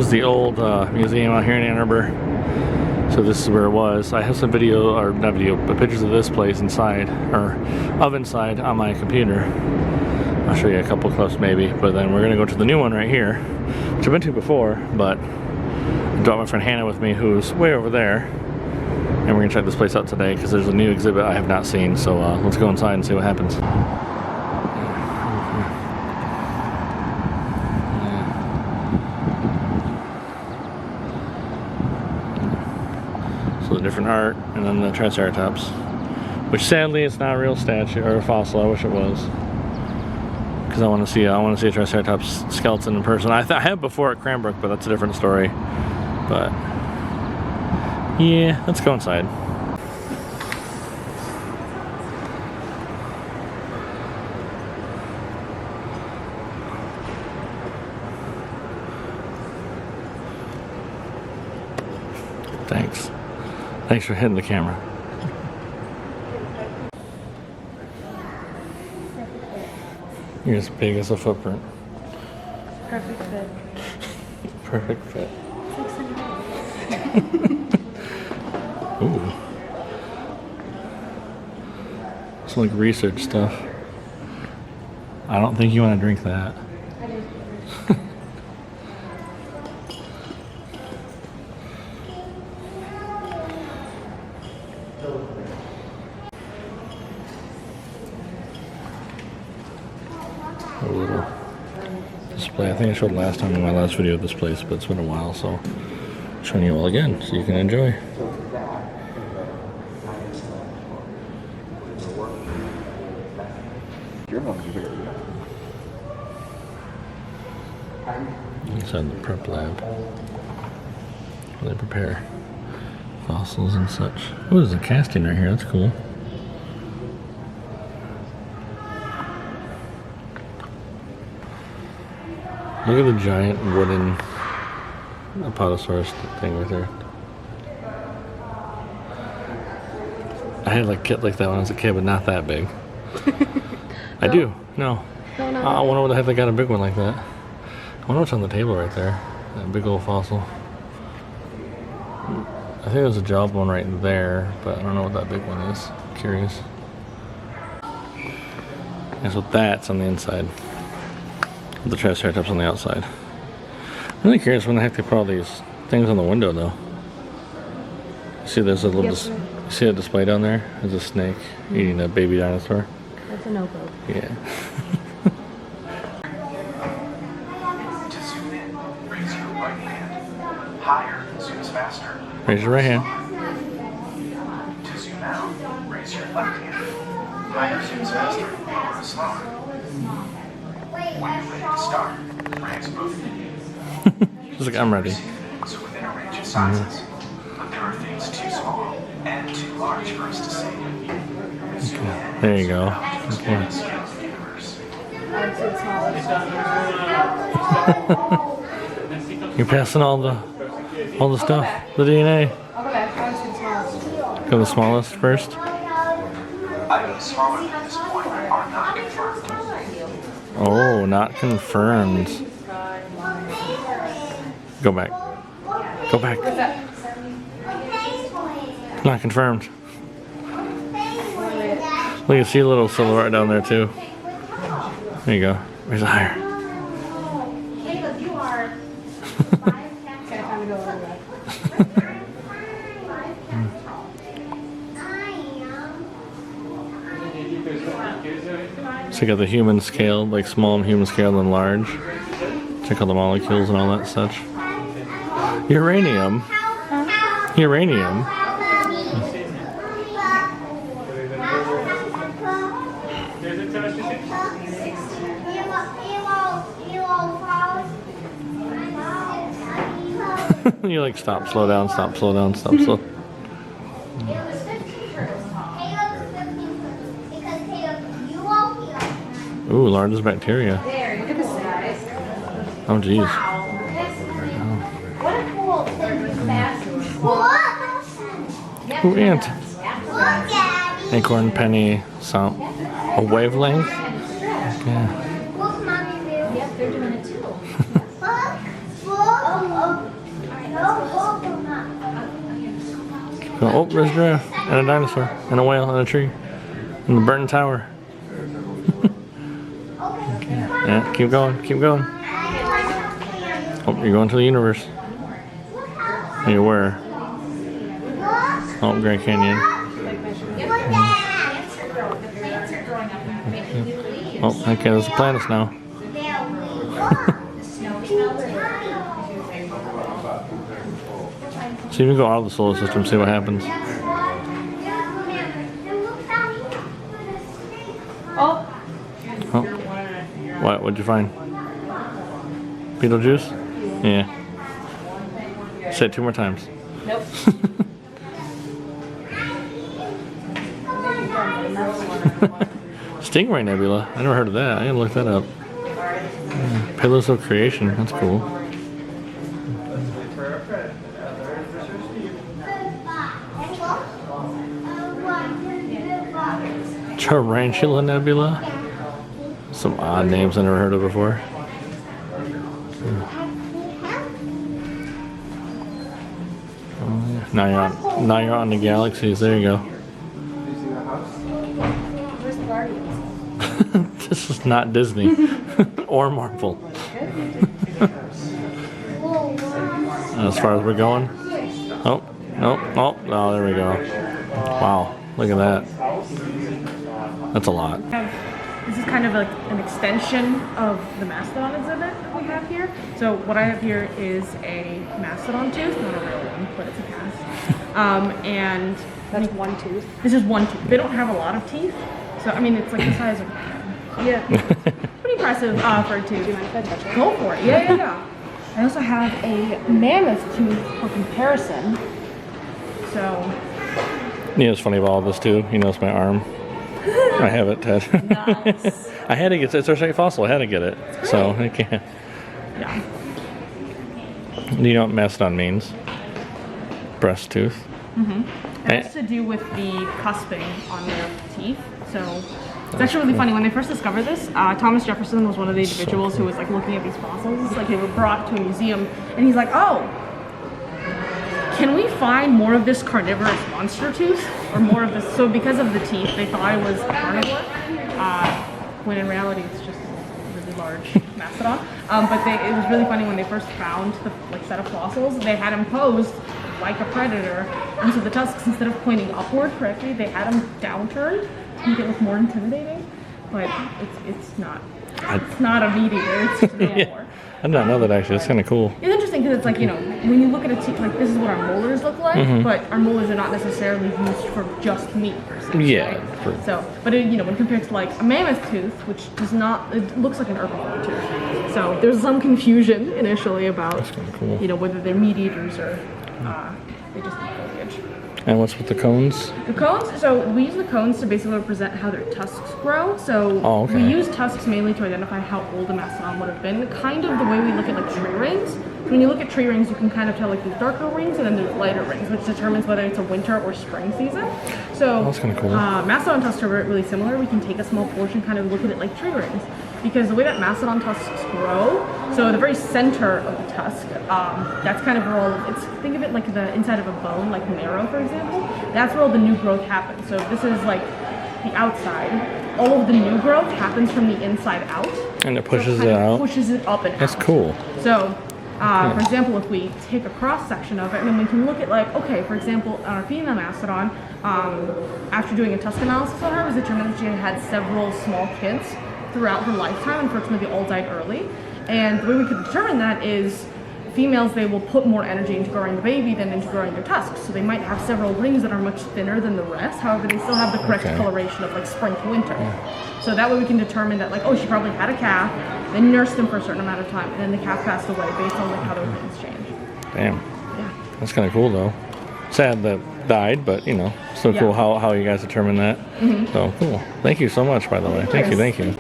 is the old museum out here in Ann Arbor. So this is where it was. I have some video, or not video, but pictures of this place inside, or of inside on my computer. I'll show you a couple clips maybe, but then we're gonna go to the new one right here, which I've been to before, but I brought my friend Hannah with me, who's way over there, and we're gonna check this place out today because there's a new exhibit I have not seen. So let's go inside and see what happens. So the different art, and then the Triceratops, which sadly it's not a real statue or a fossil. I wish it was, because I want to see a Triceratops skeleton in person. I have before at Cranbrook, but that's a different story. But yeah, let's go inside. Thanks for hitting the camera. You're as big as a footprint. Perfect fit. Perfect fit. Ooh. It's like research stuff. I don't think you want to drink that. I do. A little display. I think I showed last time in my last video of this place, but it's been a while, so I'm showing you all again so you can enjoy. Inside the prep lab, where they prepare fossils and such. Oh, there's a casting right here. That's cool. Look at the giant wooden Apatosaurus thing right there. I had like kit like that when I was a kid, but not that big. I do. No. I wonder what the heck they got a big one like that. I wonder what's on the table right there. That big old fossil. I think there's a job one right there, but I don't know what that big one is. Curious. And so that's on the inside. The Triceratops on the outside. I'm really curious when the heck they put all these things on the window though. You see there's a little you see a display down there? There's a snake eating a baby dinosaur. That's a no-go. Yeah. To zoom in, raise your right hand. Higher zooms faster. Raise your right hand. To zoom out, raise your left hand. Higher zooms faster or slower. When you're ready to start, raise both hands. She's like, I'm ready. So within a range of sizes, but there are things too small and too large for us to see. Okay. There you go. Okay. You're passing all the stuff, the DNA. Go to the smallest first. Items smaller than this point are not confirmed. Oh, not confirmed. Go back. Go back. Not confirmed. Look, you see a little silhouette down there too. There you go. Raise it higher. Caleb, you are 5 cats. Okay, time to go over that. So you got the human scale, like small human scale and large. Check out the molecules and all that such. Uranium. Uranium. You like stop, slow down, stop, slow down, stop, slow. Ooh, largest bacteria. There, look at the size. Oh, geez. What a cool fast. Ooh, ant. Acorn, penny, some. A wavelength? Yeah. Yep, they're doing it too. Oh, there's a giraffe and a dinosaur and a whale and a tree and the burning tower. Yeah, keep going, keep going. Oh, you're going to the universe. You're where? Oh, Grand Canyon. Oh, okay, there's the planets now. So you can go out of the solar system and see what happens. Oh. What? What'd you find? Beetlejuice? Yeah. Say it 2 more times. Nope. Stingray Nebula? I never heard of that. I didn't look that up. Pillars of Creation. That's cool. Tarantula Nebula? Some odd names I never heard of before. Now you're on the galaxies. There you go. Where's the Guardians? This is not Disney or Marvel. As far as we're going. Oh, there we go. Wow, look at that. That's a lot. This is kind of like an extension of the mastodon exhibit that we have here. So what I have here is a mastodon tooth, not a real one, but it's a cast. And That's one tooth. this is one tooth. They don't have a lot of teeth, so I mean it's like the size of a hand. Yeah. Pretty impressive for a tooth. Do you mind if I touch it? Go for it. Yeah. I also have a mammoth tooth for comparison. So You know, it's funny about all this too. He knows my arm. I have it, Ted. nice. I had to get it's a fossil. I had to get it, so I can't. Yeah. Do you know what mastodon means? Breast tooth. It has to do with the cusping on their teeth. So it's actually really funny. When they first discovered this, Thomas Jefferson was one of the individuals who was like looking at these fossils. Like they were brought to a museum, and he's like, "Oh, can we find more of this carnivorous monster tooth, or more of this?" So because of the teeth, they thought it was a carnivore, when in reality it's just a really large mastodon. But it was really funny when they first found the set of fossils. They had them posed like a predator, and so the tusks, instead of pointing upward correctly, they had them downturned to make it look more intimidating. But it's not a meat eater. It's just a mammal. I did not know that actually. It's kind of cool. It's interesting because it's like, you know, when you look at a teeth, like this is what our molars look like, but our molars are not necessarily used for just meat per se. Yeah. Right? So, but you know, when compared to like a mammoth tooth, which does not, it looks like an herbivore tooth. So there's some confusion initially about, That's kind of cool. you know, whether they're meat eaters or they just eat foliage. And what's with the cones? The cones, so we use the cones to basically represent how their tusks grow. So Oh, okay. we use tusks mainly to identify how old a mastodon would have been. Kind of the way we look at like tree rings. When you look at tree rings, you can kind of tell like there's darker rings and then there's lighter rings, which determines whether it's a winter or spring season. So That's kinda cool. mastodon tusks are really similar. We can take a small portion, kind of look at it like tree rings. Because the way that mastodon tusks grow, so the very center of the tusk, that's kind of where all of it's, think of it like the inside of a bone, like marrow, for example. That's where all the new growth happens. So this is like the outside. All of the new growth happens from the inside out. And it pushes So it kind of out. Pushes it up and out. That's cool. So, for example, if we take a cross section of it, and then we can look at like, okay, for example, on our female mastodon, after doing a tusk analysis on her, it was determined that she had several small kids throughout her lifetime. Unfortunately, they all died early. And the way we could determine that is females, they will put more energy into growing the baby than into growing their tusks. So they might have several rings that are much thinner than the rest. However, they still have the correct coloration of like spring to winter. So that way we can determine that like, oh, she probably had a calf, then nursed him for a certain amount of time, and then the calf passed away based on like how their rings change. Damn. Yeah. That's kind of cool though. Sad that died, but you know, still Yeah. cool how you guys determine that. So cool. Thank you so much, by the way. Thank you.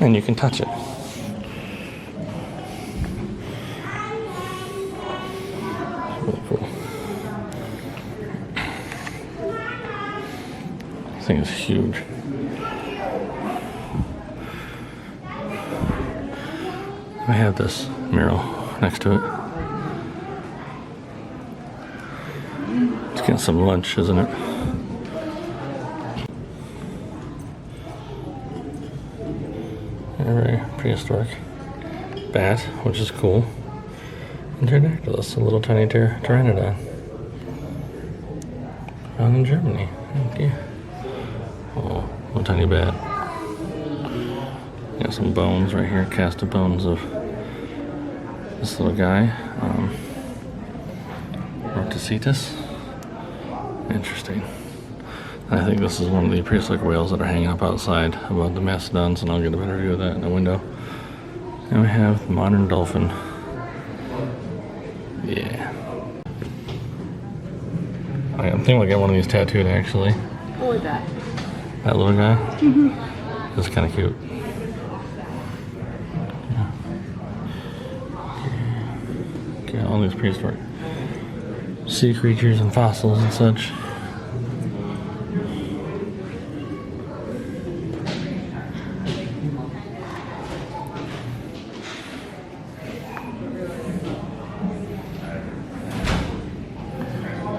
And you can touch it. Really cool. This thing is huge. I have this mural next to it. getting some lunch, isn't it? Very prehistoric bat, which is cool. And Pterodactylus, a little tiny pteranodon. Found in Germany. Thank you. Oh, little tiny bat. Got some bones right here, cast of bones of this little guy. Orthocetus. Interesting. I think this is one of the prehistoric whales that are hanging up outside above the mastodons, and I'll get a better view of that in the window. And we have the modern dolphin. Yeah. I'm thinking I'll get one of these tattooed actually. What was that? That little guy? Mm-hmm. That's kind of cute. Okay, all these prehistoric sea creatures and fossils and such.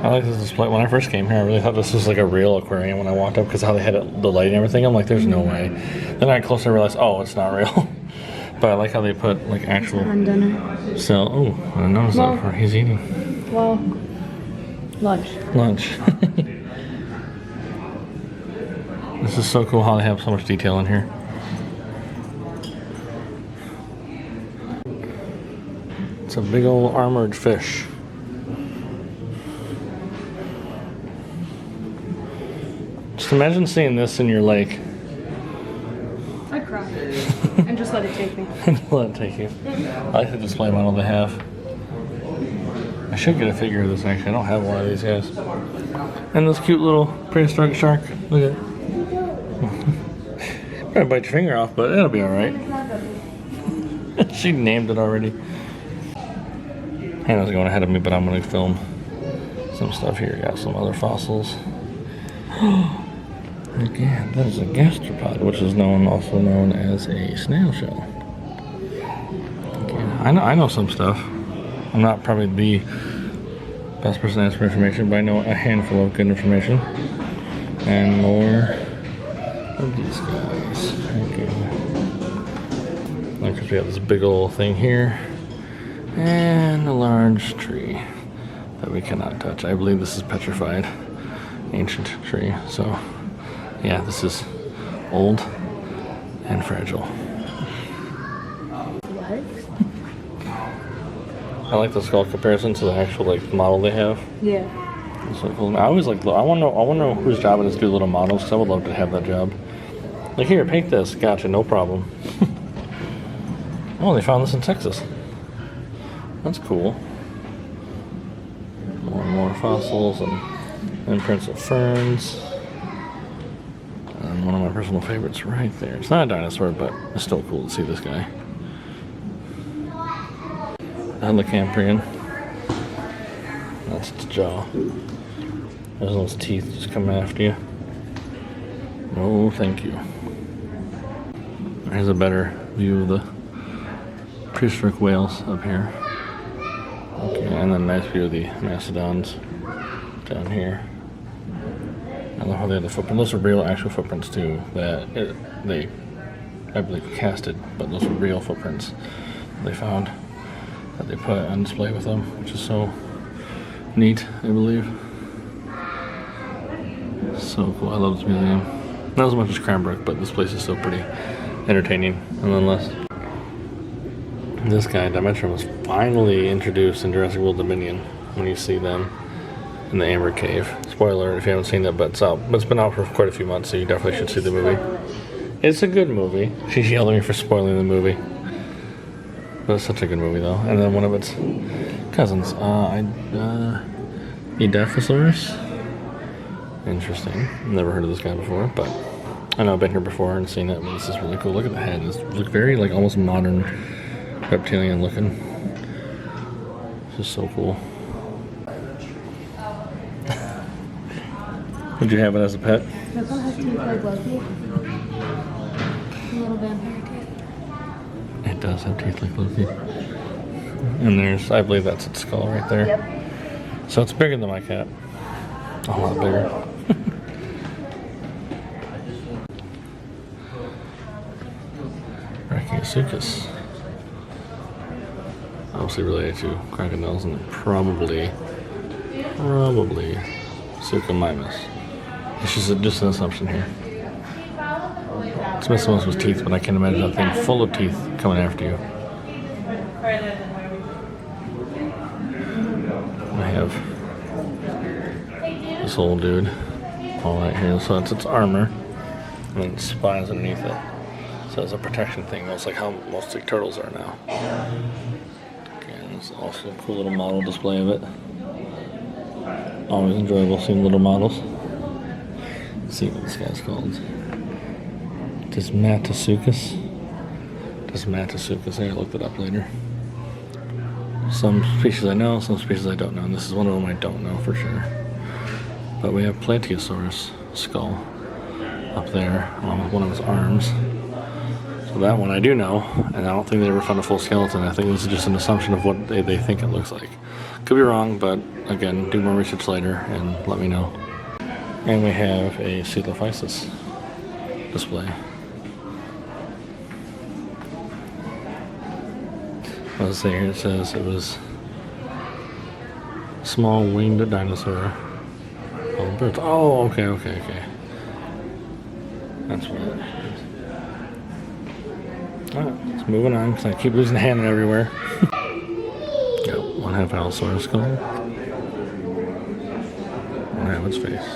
I like this display. When I first came here, I really thought this was like a real aquarium when I walked up because how they had it, the light and everything. I'm like, there's no way. Then I got closer, I realized, oh, it's not real. But I like how they put like actual. dinner. So, oh, I didn't notice that before. He's eating. Well, lunch. Lunch. This is so cool how they have so much detail in here. It's a big old armored fish. Just imagine seeing this in your lake. I'd cry. And just let it take me. Let it take you. I like the display model they have. I should get a figure of this actually. I don't have one of these guys. And this cute little prehistoric shark. Look at it. Probably bite your finger off, but it'll be alright. She named it already. Hannah's going ahead of me, but I'm going to film some stuff here. Got some other fossils. Again, that is a gastropod, which is also known as a snail shell. Again, I know some stuff. I'm not probably the best person to ask for information, but I know a handful of good information. And more of these guys. Okay. Like, we have this big old thing here. And a large tree that we cannot touch. I believe this is petrified. Ancient tree. So, yeah, this is old and fragile. What? I like the skull comparison to the actual like model they have. Yeah. It's so cool. I always like. I want to know whose job it is to do little models. Cause I would love to have that job. Like here, paint this. Gotcha, no problem. Oh, they found this in Texas. That's cool. More and more fossils and imprints of ferns. And one of my personal favorites right there. It's not a dinosaur, but it's still cool to see this guy. Cambrian. That's its jaw. There's those teeth just coming after you. No, thank you. Here's a better view of the prehistoric whales up here. Okay, and then a nice view of the mastodons down here. I love how they have the footprint. Those are real, actual footprints too. They, I believe, casted, but those are real footprints they found that they put on display with them, which is so neat, I believe. So cool. I love this museum. Not as much as Cranbrook, but this place is still pretty entertaining, nonetheless. This guy, Dimetrodon, was finally introduced in Jurassic World Dominion when you see them in the Amber Cave. Spoiler if you haven't seen it, but it's out. But it's been out for quite a few months, so you definitely should see the movie. It's a good movie. She's yelling at me for spoiling the movie. But it's such a good movie, though. And then one of its cousins, Edaphosaurus. Interesting. Never heard of this guy before, but I know I've been here before and seen it, but this is really cool. Look at the head. It's look very, like, almost modern reptilian looking. This is so cool. Would you have it as a pet? Does it have teeth like Loki? A little vampire teeth. It does have teeth like Loki. And there's, I believe that's its skull right there. Yep. So it's bigger than my cat. A lot bigger. Brachiosuchus. Obviously related to crocodiles and probably Suchomimus. It's just an assumption here. It's missing most of his teeth, but I can't imagine that thing full of teeth coming after you. I have this old dude all right here. So it's its armor, and then spines underneath it. So it's a protection thing. That's like how most sea turtles are now. Again, it's also a cool little model display of it. Always enjoyable seeing little models. Let's see what this guy's called. Desmatasuchus. I looked it up later. Some species I know, some species I don't know. And this is one of them I don't know for sure. But we have Plateosaurus skull up there along with one of his arms. So that one I do know, and I don't think they ever found a full skeleton. I think this is just an assumption of what they think it looks like. Could be wrong, but again, do more research later and let me know. And we have a Coelophysis display. Let's see here, it says it was small winged dinosaur. Oh, birds. Oh, okay. That's what it is. Alright, let's moving on because I keep losing hand everywhere. Got one half Allosaurus skull. One half its face.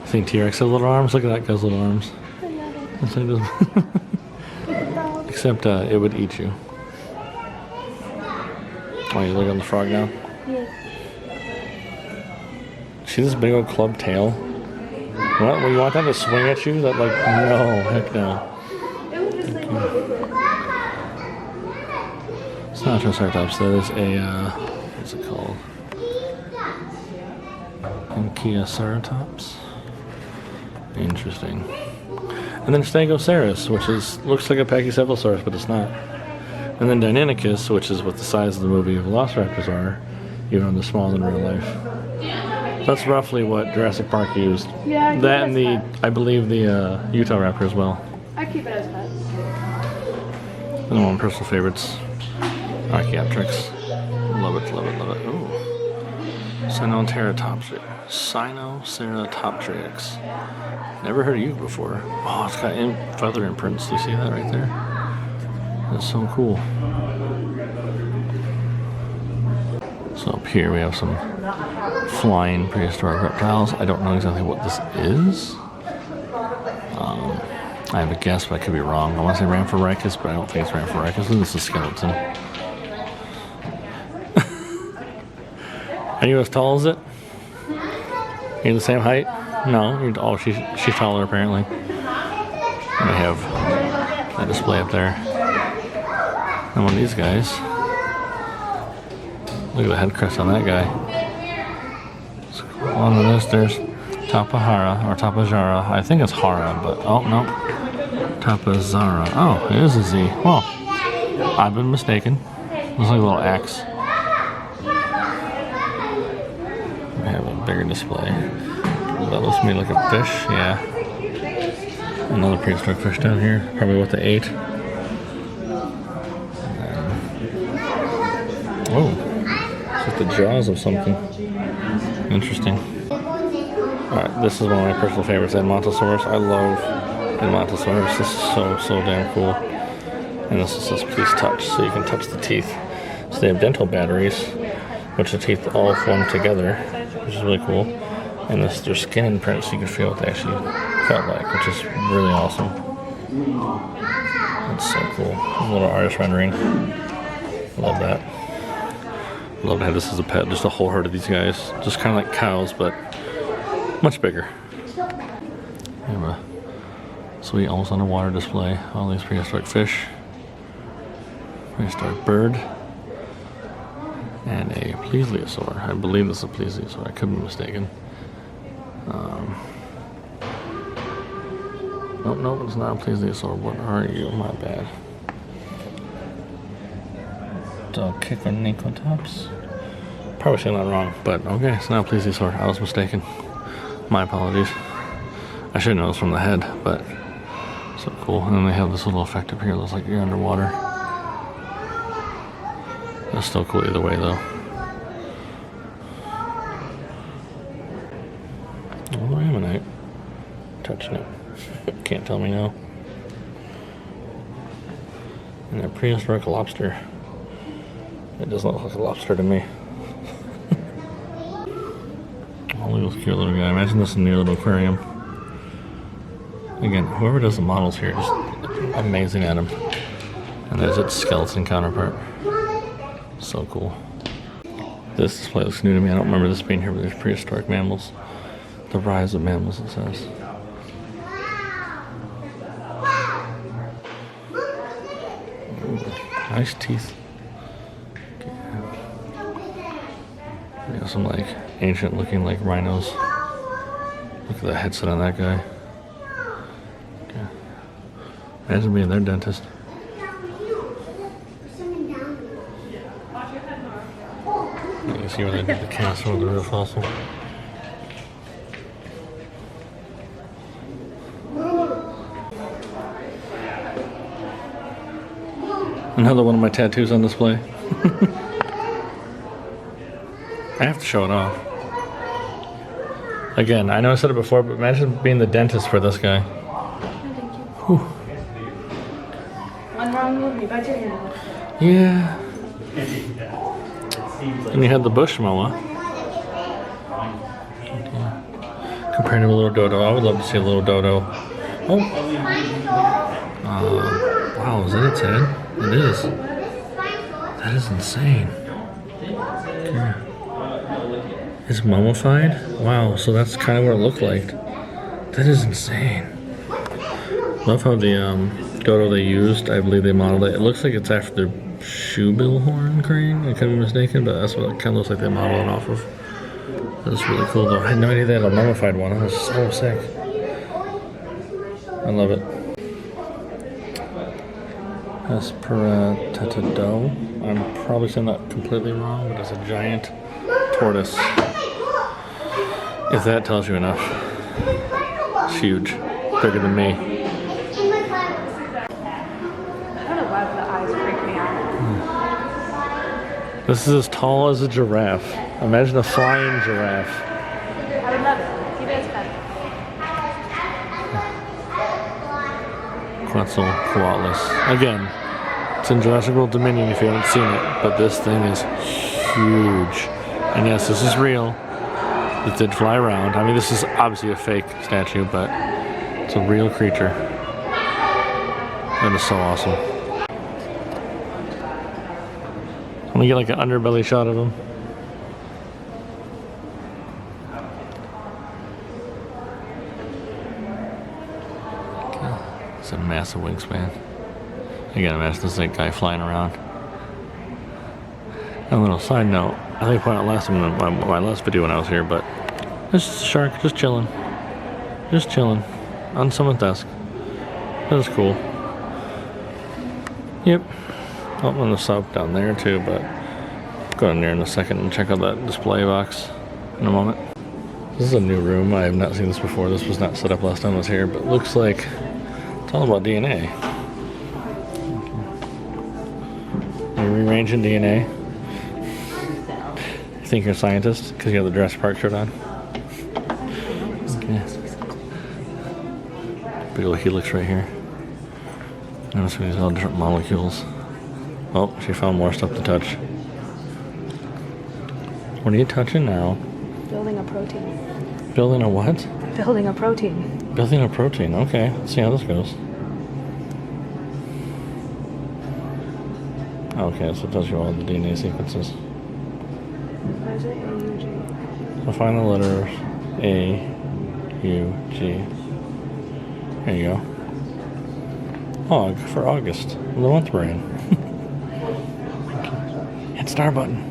I think T-Rex has little arms. Look at that guy's little arms. Except it would eat you. Oh, you look on the frog now? Yeah. See this big old club tail? What? Well, you want that to swing at you? That, like, no, heck no. It's not a Triceratops, that is a, what's it called? Ankyloceratops? Interesting. And then Stegosaurus, which looks like a Pachycephalosaurus, but it's not. And then Deinonychus, which is what the size of the movie Velociraptors are, even on the smaller than real life. That's roughly what Jurassic Park used. Yeah, that and I believe the Utah Raptor as well. I keep it as pets. And one of my personal favorites, Archaeopteryx. Love it. Ooh. Sinoceratopteryx. Never heard of you before. Oh, it's got feather imprints. Do you see that right there? That's so cool. So up here we have some flying prehistoric reptiles. I don't know exactly what this is. I have a guess, but I could be wrong. I want to say Rhamphorhynchus, but I don't think it's Rhamphorhynchus. I think it's a skeleton. Are you as tall as it? Are you the same height? No. Oh, she's taller apparently. And we have that display up there. And one of these guys. Look at the head crest on that guy. So on the list, there's Tapahara or Tapajara. I think it's Hara, but oh no, Tapazara. Oh, it is a Z. Well, I've been mistaken. Looks like a little axe. We have a bigger display. That looks to me like a fish. Yeah. Another prehistoric fish down here. Probably what they ate. Oh. The jaws of something. Interesting. Alright, this is one of my personal favorites, Edmontosaurus. I love Edmontosaurus. This is so damn cool. And this says please touch, so you can touch the teeth. So they have dental batteries, which the teeth all form together, which is really cool. And their skin imprint, so you can feel what they actually felt like, which is really awesome. That's so cool. A little artist rendering. Love that. Love to have this as a pet, just a whole herd of these guys. Just kind of like cows, but much bigger. We have a sweet, almost underwater display. All these prehistoric fish. Prehistoric bird. And a plesiosaur. I believe this is a plesiosaur. I could be mistaken. Nope, it's not a plesiosaur. What are you? My bad. Kickonikotops. Probably saying that wrong, but okay, so now plesiosaur. I was mistaken. My apologies. I should know it's from the head, but so cool. And then they have this little effect up here that looks like you're underwater. That's still cool either way, though. Oh, ammonite. Touching it. Can't tell me no. And a prehistoric lobster. It doesn't look like a lobster to me. Oh, look at this cute little guy. Imagine this in the little aquarium. Again, whoever does the models here is amazing at them. And there's its skeleton counterpart. So cool. This display looks new to me. I don't remember this being here, but there's prehistoric mammals. The rise of mammals, it says. Ooh, nice teeth. We got some like ancient looking like rhinos. Look at the headset on that guy. Okay. Imagine being their dentist. You can see where they did the cast with the real fossil. Another one of my tattoos on display. I have to show it off. Again, I know I said it before, but imagine being the dentist for this guy. Whew. One wrong move, you got your hand. Yeah. And you had the Bushmoa. Compared to a little dodo. I would love to see a little dodo. Oh. Wow, is that its head? It is. That is insane. Okay. It's mummified? Wow, so that's kind of what it looked like. That is insane. Love how the dodo they used, I believe they modeled it. It looks like it's after the shoebill horn crane. I could be mistaken, but that's what it kind of looks like they modeled it off of. That's really cool though. I had no idea they had a mummified one. That was so sick. I love it. Esperantetado. I'm probably saying that completely wrong, but it's a giant tortoise. If that tells you enough. It's huge. Bigger than me. I don't know why the eyes freak me out. This is as tall as a giraffe. Imagine a flying giraffe. I would love it. Keep it as pet. Quetzalcoatlus. Again, it's in Jurassic World Dominion if you haven't seen it, but this thing is huge. And yes, this is real. It did fly around. I mean, this is obviously a fake statue, but it's a real creature. That is so awesome. I'm gonna get like an underbelly shot of him. It's a massive wingspan. Again, imagine this like guy flying around. And a little side note, I think I pointed out last time in my last video when I was here, but this is a shark just chilling. Just chilling on someone's desk. That is cool. Yep. Oh, I'm gonna stop down there too, but I'll go in there in a second and check out that display box in a moment. This is a new room. I have not seen this before. This was not set up last time I was here, but it looks like it's all about DNA. You're rearranging DNA. You think you're a scientist because you have the Jurassic Park shirt on? Okay. Big old helix right here. Notice these all different molecules. Oh, she found more stuff to touch. What are you touching now? Building a protein. Building a what? Building a protein. Building a protein. Okay, let's see how this goes. Okay, so it tells you all the DNA sequences. What is it? A-U-G. So find the letters A, U, G. There you go. Aug for August, the month we're in. Hit star button.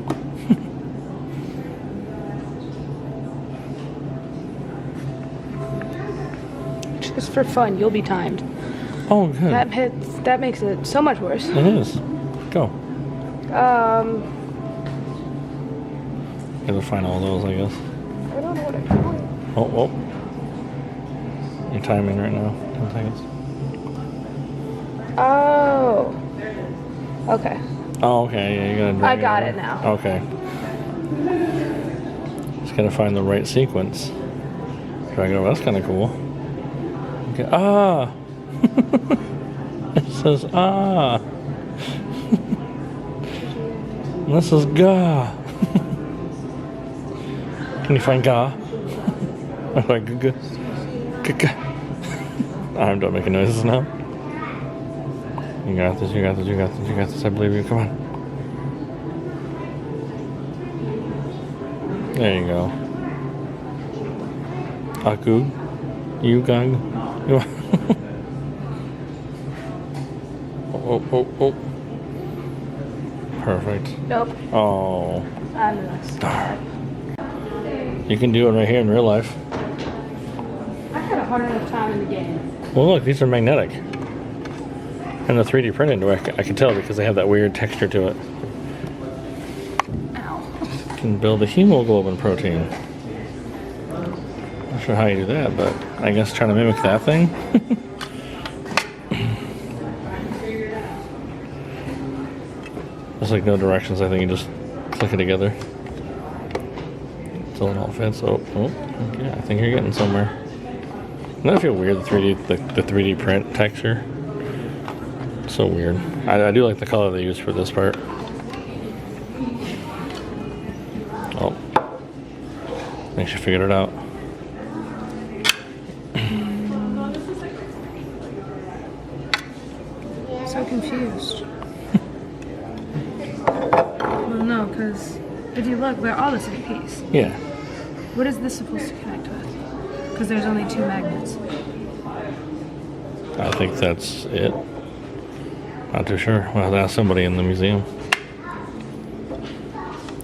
Just for fun, you'll be timed. Oh, good. That makes it so much worse. It is. Go. Gotta find all those, I guess. I don't know what I'm doing. Oh. You're timing right now. 10 seconds. Oh. Okay. Oh, okay. Yeah, you gotta drag I got over. it now. Okay. Just gotta find the right sequence. Drag it over. That's kind of cool. Okay. Ah! It says ah! This is ga! Can you find ga? Like g. I'm done making noises now. You got this, you got this, you got this, you got this. I believe you. Come on. There you go. Aku. Yugag. Oh. Perfect. Nope. Oh. I'm gonna start. You can do it right here in real life. I had a hard enough time in the game. Well, look, these are magnetic. And the 3D printed, I can tell because they have that weird texture to it. Ow. You can build a hemoglobin protein. Not sure how you do that, but I guess trying to mimic that thing. There's like no directions. I think you just click it together until it all fits. Oh, okay. I think you're getting somewhere. Doesn't that feel weird? The 3D print texture. So weird. I do like the color they use for this part. Oh, I think she figured it out. So confused. Well, no, because if you look, they're all the same piece. Yeah. What is this supposed to connect with? Because there's only 2 magnets. I think that's it. Not too sure. We'll have to ask somebody in the museum.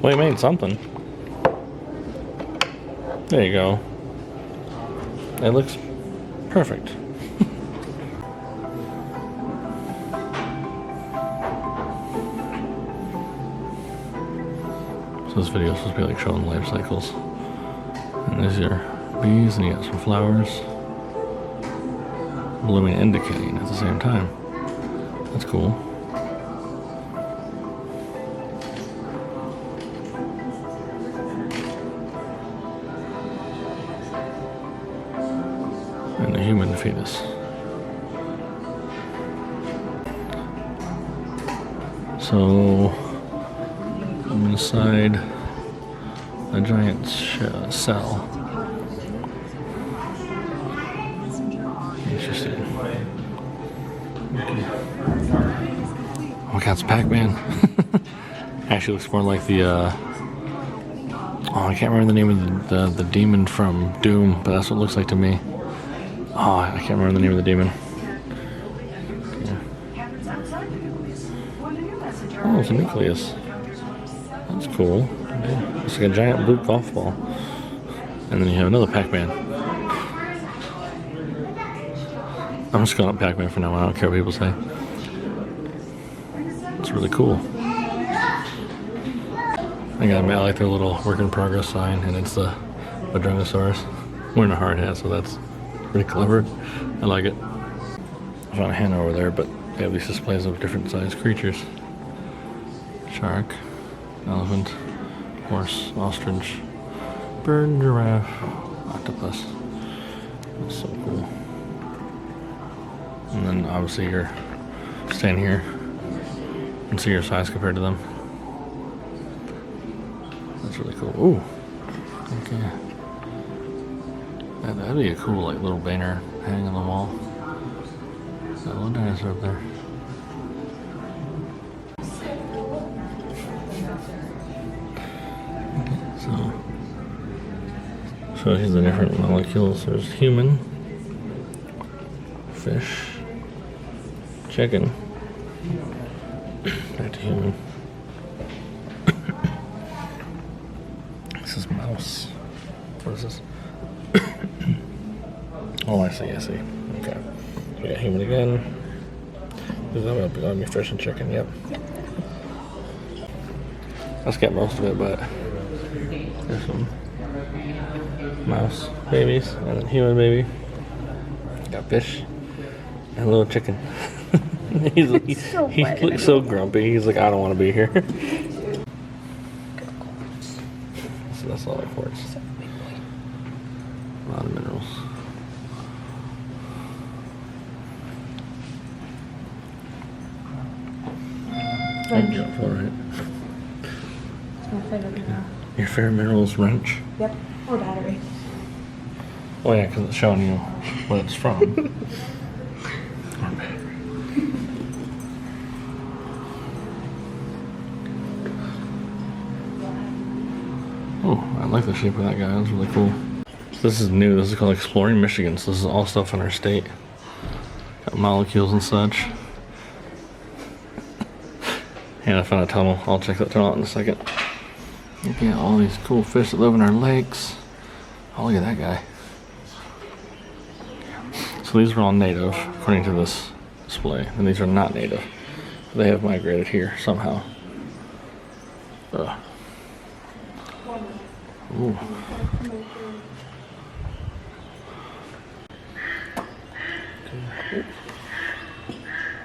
Well, you made something. There you go. It looks perfect. So this video is supposed to be like showing life cycles. And there's your bees, and you got some flowers blooming and decaying at the same time. That's cool. And the human fetus. So, I'm inside a giant cell. Interesting. Okay. Oh my god, it's Pac-Man. Actually looks more like the, oh, I can't remember the name of the demon from Doom, but that's what it looks like to me. Oh, I can't remember the name of the demon. Okay. Oh, it's a nucleus. That's cool. It's like a giant blue golf ball. And then you have another Pac-Man. I'm just calling it Pac-Man for now. I don't care what people say. It's really cool. I like their little work in progress sign, and it's the Vaginosaurus wearing a hard hat, so that's pretty clever. I like it. I found a hand over there, but they have these displays of different sized creatures. Shark, elephant, horse, ostrich, bird, giraffe, octopus. That's so cool. And then obviously you're standing here and see your size compared to them. That's really cool. Ooh. Okay. That'd be a cool like little banner hanging on the wall. That little dinosaur up there. Okay, so shows you the different molecules. There's human, fish, chicken, back to human. This is mouse. What is this? Oh, I see. Okay. We got human again. This is gonna be fish and chicken, yep. Let's get most of it, but There's some mouse babies and a human baby. Got fish and a little chicken. he looks so grumpy. He's like, I don't want to be here. So that's all that quartz. A lot of minerals. Wrench. All right. It's my favorite mineral. Your favorite mineral is wrench? Yep. Or battery. Oh yeah, because it's showing you what it's from. Oh, I like the shape of that guy. That's really cool. So this is new. This is called Exploring Michigan. So this is all stuff in our state. Got molecules and such. And I found a tunnel. I'll check that tunnel out in a second. Looking at all these cool fish that live in our lakes. Oh, look at that guy. So these are all native, according to this display, and these are not native. They have migrated here somehow. Ugh. Ooh.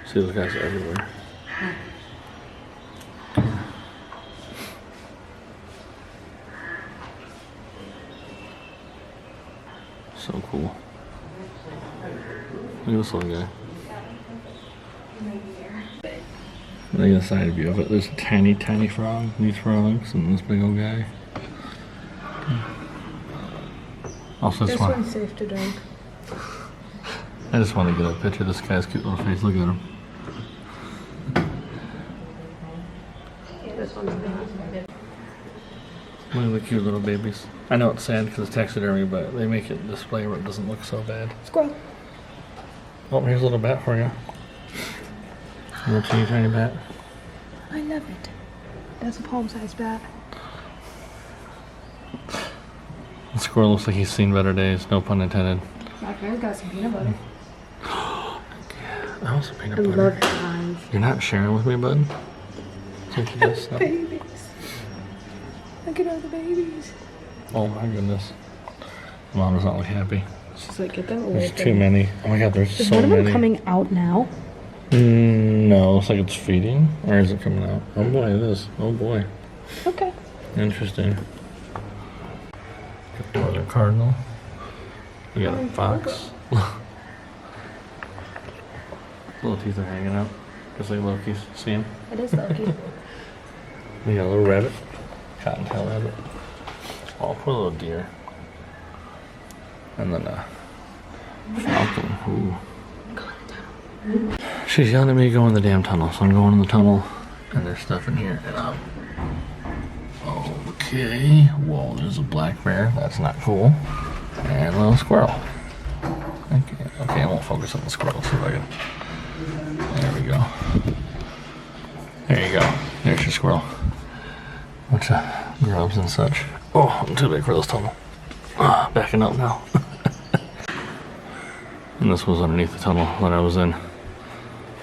See, those guys are everywhere. So cool. Look at this little guy. Look at the side view of it. There's a tiny, tiny frog. These frogs and this big old guy. Also, This one's safe to drink. I just want to get a picture of this guy's cute little face. Look at him. This one's big. Look at the cute little babies. I know it's sad because it's taxidermy, but they make it display where it doesn't look so bad. Squirrel. Oh, here's a little bat for you. A little teeny tiny bat. I love it. That's a palm-sized bat. The squirrel looks like he's seen better days. No pun intended. My friend's got some peanut butter. That was a peanut I butter. love headlines. You're not sharing with me, bud? Can't you just stop? Babies. Look at all the babies. Oh my goodness. Mom does not look happy. She's like, get them There's away. too many. Oh my god, there's Is so one of many. them coming out now? No, looks like it's feeding. Or is it coming out? Oh boy, it is. Oh boy. Okay. Interesting. Got another cardinal. We got a fox. Little teeth are hanging out. Just like Loki's. See him? It is Loki. We got a little rabbit. Cottontail rabbit. Oh, poor little deer. And then a falcon. Ooh. She's yelling at me to go in the damn tunnel, so I'm going in the tunnel. And there's stuff in here. And okay. Whoa, there's a black bear. That's not cool. And a little squirrel. Okay, I won't focus on the squirrel. See if I can. There we go. There you go. There's your squirrel. Bunch of grubs and such. Oh, I'm too big for this tunnel. Backing up now. And this was underneath the tunnel that I was in.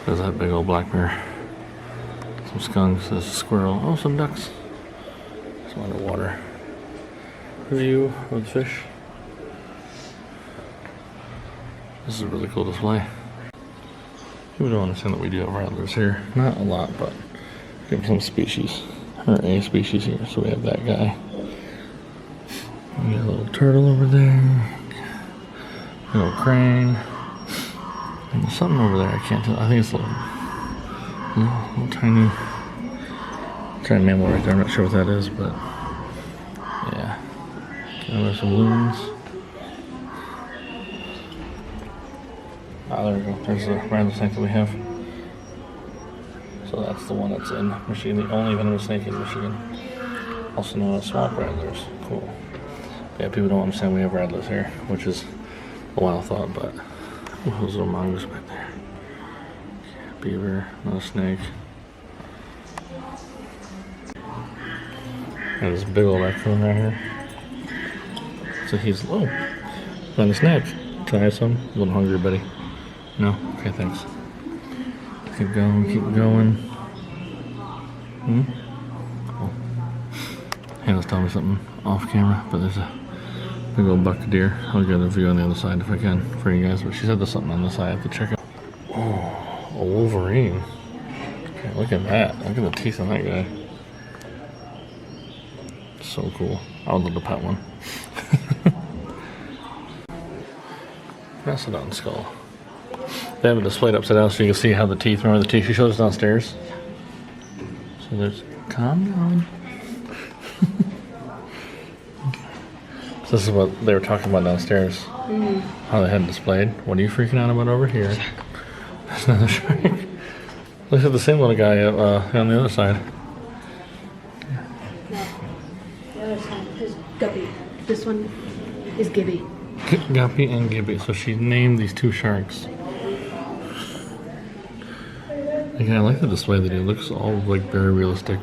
There's that big old black bear. Some skunks, there's a squirrel. Oh, some ducks. Some underwater. View of the fish. This is a really cool display. People don't understand that we do have rattlers here. Not a lot, but we have some species. Or a species here, so we have that guy. We got a little turtle over there. A little crane. And there's something over there, I can't tell. I think it's a little tiny giant mammal right there. I'm not sure what that is, but yeah. And there's some loons. Ah, there we go. There's the rattler snake that we have. So that's the one that's in Michigan, the only venomous snake in Michigan. Also known as swamp rattlers. Cool. Yeah, people don't understand we have rattlers here, which is a wild thought, but those little mongoose back there. Beaver, another snake. And this big old raccoon right here. So he's low. Find a snack. Can I have some? A little hungry, buddy. No? Okay, thanks. Keep going, keep going. Cool. Hannah's telling me something off camera, but there's a big old buck of deer. I'll get a view on the other side if I can for you guys, but she said there's something on the side I have to check out. Oh, a wolverine. Okay, look at that. Look at the teeth on that guy. So cool. I would love to pet one. Mastodon skull. They have it displayed upside down so you can see how the teeth, remember the teeth she showed us downstairs? So there's, calm down. So this is what they were talking about downstairs. How they had it displayed. What are you freaking out about over here? There's another shark. Looks like the same little guy on the other side. The other side is Guppy. This one is Gibby. Guppy and Gibby. So she named these two sharks. Again, I like the display they do. It looks all like very realistic.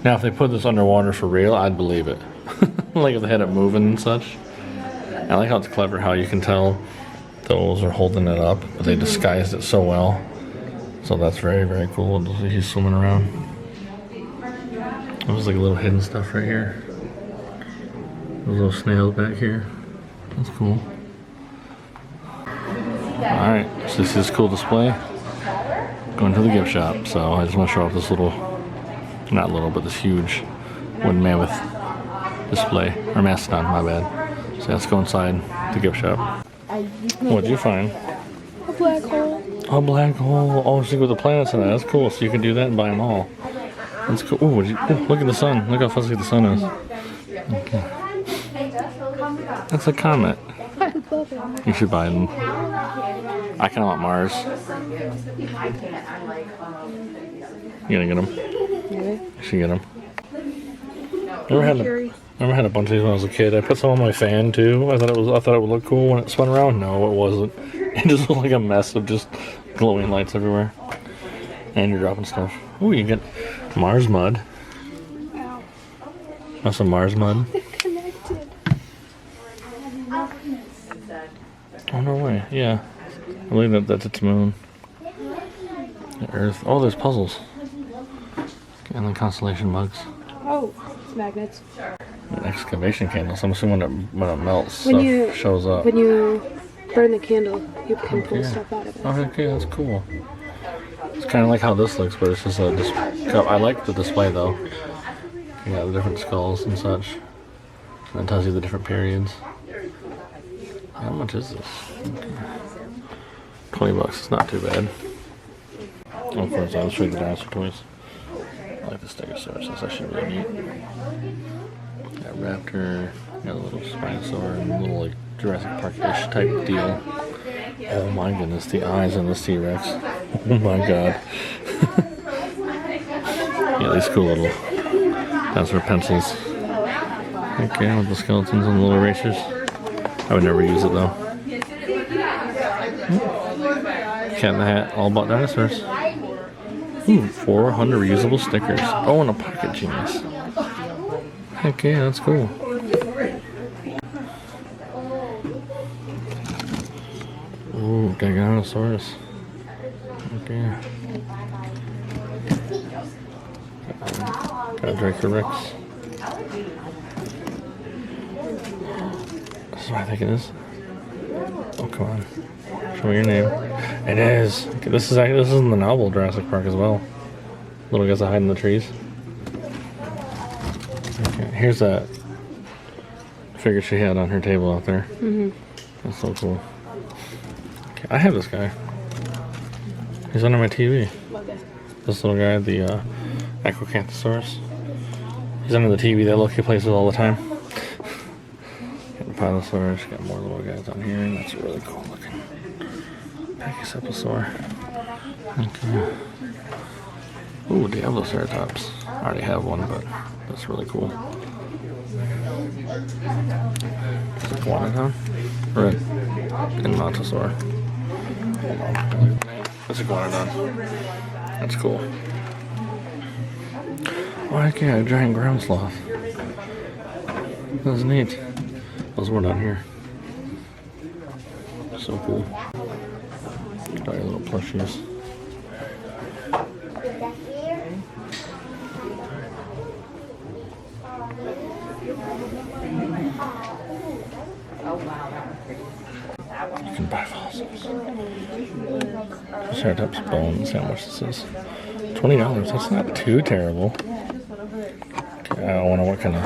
Now, if they put this underwater for real, I'd believe it. Like if they had it moving and such. I like how it's clever how you can tell those are holding it up, but they disguised it so well. So that's very, very cool. He's swimming around. There's like a little hidden stuff right here. Those little snails back here. That's cool. Alright, so this is a cool display. Going to the gift shop, so I just want to show off this little, not little, but this huge wooden mammoth display, or mastodon, my bad. So let's go inside the gift shop. What'd you find? A black hole. A black hole. Oh, so you go with the planets in that. That's cool. So you can do that and buy them all. That's cool. Ooh, look at the sun. Look how fuzzy the sun is. Okay. That's a comet. You should buy them. I kind of want Mars. You gonna get them? Really? You should get them. Remember I had a bunch of these when I was a kid. I put some on my fan too. I thought it would look cool when it spun around. No, it wasn't. It just looked like a mess of just glowing lights everywhere. And you're dropping stuff. Ooh, you get Mars mud. That's some Mars mud. Connected. Oh no way! Yeah, I believe that's its moon. The Earth. Oh, there's puzzles. And then constellation bugs. Oh, it's magnets. And excavation candles. I'm assuming when it melts, When stuff shows up. When you burn the candle, you can pull Okay. stuff out of it. Oh, okay, that's cool. It's kind of like how this looks, but it's just a cup. I like the display though. You got the different skulls and such. And it tells you the different periods. How much is this? Okay. $20. It's not too bad. Oh, of course, I'll show you the dinosaur toys. I like the Stegosaurus. That's actually really neat. Got Raptor. Got a little Spinosaur and a little like Jurassic Park-ish type deal. Oh my goodness, the eyes on this T-Rex. Oh my god. Yeah, these cool little dinosaur pencils. Okay, with the skeletons and the little erasers. I would never use it though. Cat in the Hat, all about dinosaurs. Ooh, 400 reusable stickers. Oh, and a pocket genius. Heck yeah, that's cool. Ooh, Giganosaurus. Okay. Got Draco Rex. This is what I think it is. Oh, come on. Show me your name. It is. Okay, this is in the novel Jurassic Park as well. Little guys that hide in the trees. Okay, here's that figure she had on her table out there. That's so cool. Okay, I have this guy. He's under my TV. This little guy, the Acrocanthosaurus. He's under the TV that Loki plays with all the time. Got the Pilosaurus. Got more little guys on here. That's really cool looking. Pachycephalosaur. Okay. Ooh, Diabloceratops. I already have one, but that's really cool. Is it Iguanodon? Or an Montosaur? That's a Iguanodon. That's cool. Oh, heck yeah, a giant ground sloth. That's neat. Those were down here. So cool. Got your little plushies. You can buy fossils. Triceratops bones. How much this is? $20. That's not too terrible. Okay, I don't know what kind of,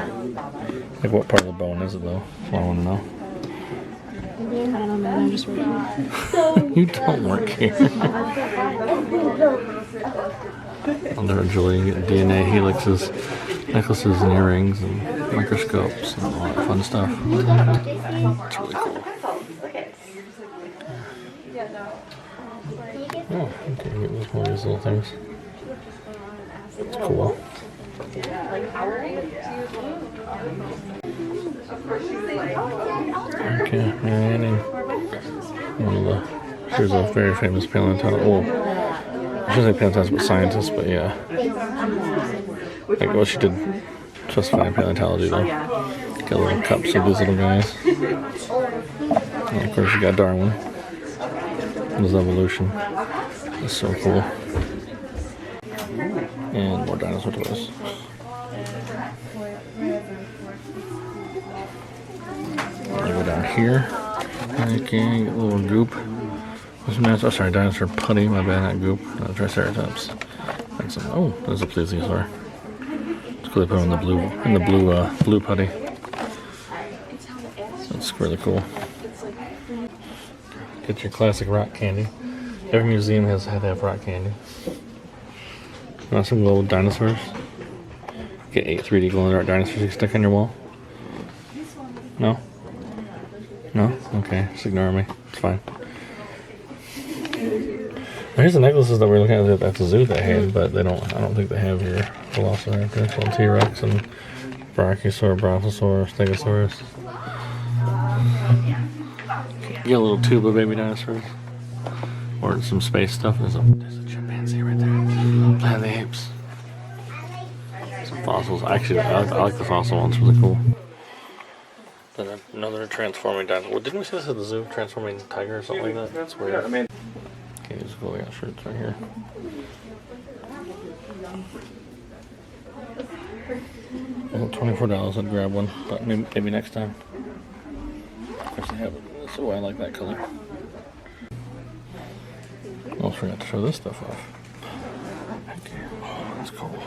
like what part of the bone is it though? That's what I want to know. I don't know. I'm just waiting. You don't work here. Individually, DNA helixes, necklaces and earrings, and microscopes, and all that fun stuff. It's really cool. Oh, okay, get one of these little things. It's cool. Okay, Annie. One of the, she was a very famous paleontologist. Oh, I shouldn't say paleontologist, but scientist, but yeah. Like, well, she did specify paleontology though. Got little cups of these little guys. And of course, you got Darwin. His evolution. It's so cool. And more dinosaur toys. I go down here. Okay, get a little goop. Oh, sorry, dinosaur putty. My bad, not goop. Triceratops. And some, oh, there's a plesiosaur. It's cool they put it in the blue putty. That's really cool. Get your classic rock candy. Every museum has had to have rock candy. Want some little dinosaurs? Get 8 3D glow-in-the-dark dinosaurs you can stick on your wall. No? No? Okay, just ignore me. It's fine. Here's the necklaces that we're looking at the zoo they had, but they don't. I don't think they have here. Velociraptor, little T-Rex, and Brachiosaur, Brontosaurus, Stegosaurus. Get a little tube of baby dinosaurs. Or some space stuff. There's a chimpanzee right there. Planet of the Apes. Some fossils. Actually, I like the fossil ones. Really cool. Then another transforming dinosaur. Well, didn't we see this at the zoo? Transforming tiger or something like that? That's weird. Okay, these are cool. We got shirts right here. Well, $24. I'd grab one, but maybe next time. Of course, they have it. So I like that color. Almost forgot to show this stuff off. Okay. Oh, that's cool.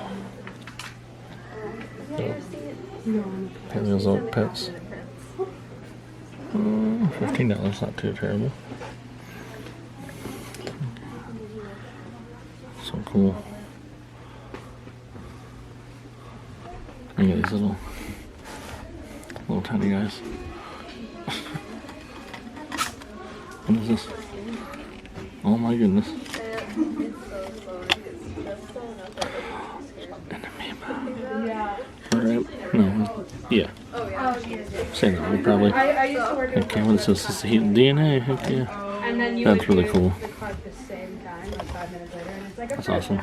Paleozoic pets. $15, not too terrible. So cool. Look at these little tiny guys. What is this? Oh my goodness. An amoeba. Alright. No. Yeah. Same thing, probably. Okay, what is this? This is DNA? Heck yeah. That's really cool. That's awesome.